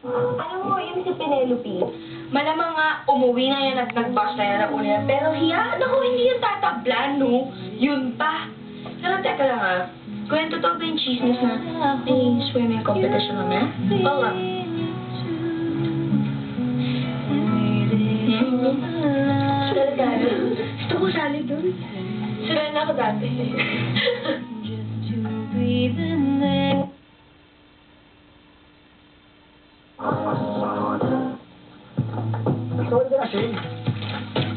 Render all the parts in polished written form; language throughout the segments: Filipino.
Alam mo, yung si Penelope, malamang nga umuwi na yan at nag-bus na yan ng una yan. Pero naku, hindi yung tatablan, no? Yun pa. Pero teka lang ha, kwento to ba yung chismis na may swimming competition mamaya? Oo nga. Sali tayo. Gusto ko sali dun. Sila na ako dati. Sorry ka kasi.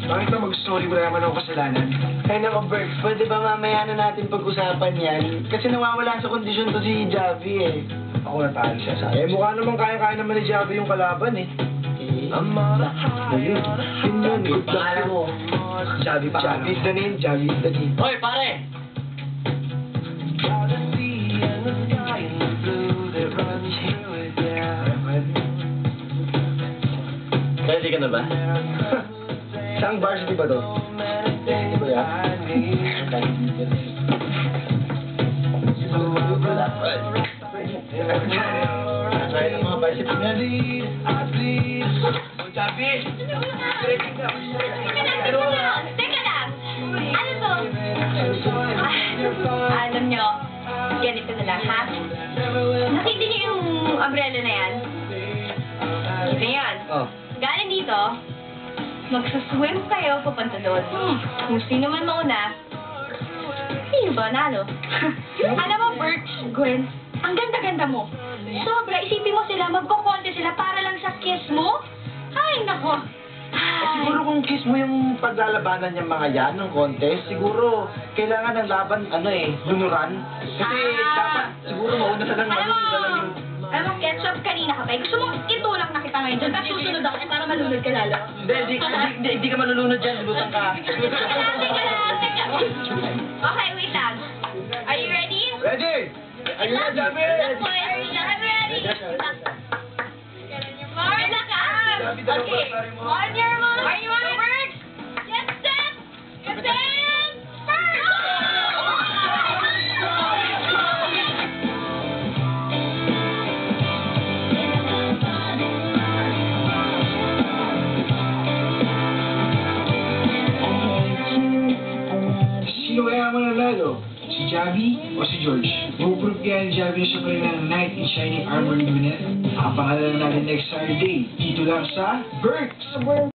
Bakit na mag-story mo naman ako kasalanan? Ay naku, Berg, pwede ba mamaya na natin pag-usapan yan? Kasi nawawala sa kondisyon to si Javi eh. Ako natalo siya sa akin. Eh, mukha naman kaya-kaya naman ni Javi yung kalaban eh. Yun yun. Good Pangalan mo. Javi pa. Javi is the name. Javi is the name. Hoy, pare! Ready ka na ba? Saan varsity ba to? Ito yan. Try ng mga varsity nga. Javi! Teka lang! Ano to? Alam nyo, ganito na lang, ha? Nakita niyo yung umbrella na yan? Ito yan. Oh. Galing dito, magsaswim kayo papunta doon. Kung sino man mauna, sino ba nalo? Alam mo, Bert, Gwen, ang ganda-ganda mo. Sobra, isipin mo sila, magkukonte sila para lang sa kiss mo? Ay, nako. Siguro kung kiss mo yung paglalabanan ng mga yan, ng contest, siguro kailangan ng laban, lunuran. Kasi dapat siguro mauna na lang Alam mo, ketchup, kanina ka pa. Gusto mo itulak na kita ngayon dyan, tapos susunod ako para malunod ka lalo. Hindi ka malulunod dyan, lulutan ka. Teka. Okay, wait lang. Are you ready? Ready! Ayun na, Javi! I'm ready. Good luck, ah. Okay, on your mark. Are you on your mark? Get set. Get set. Start. Sino kaya mananalo? Si Javi o si George? Ipuprove kaya ni Javi na siya pa rin ang Knight in Shining Armor Unit? Ang pangalan natin next Saturday, dito lang sa Berks!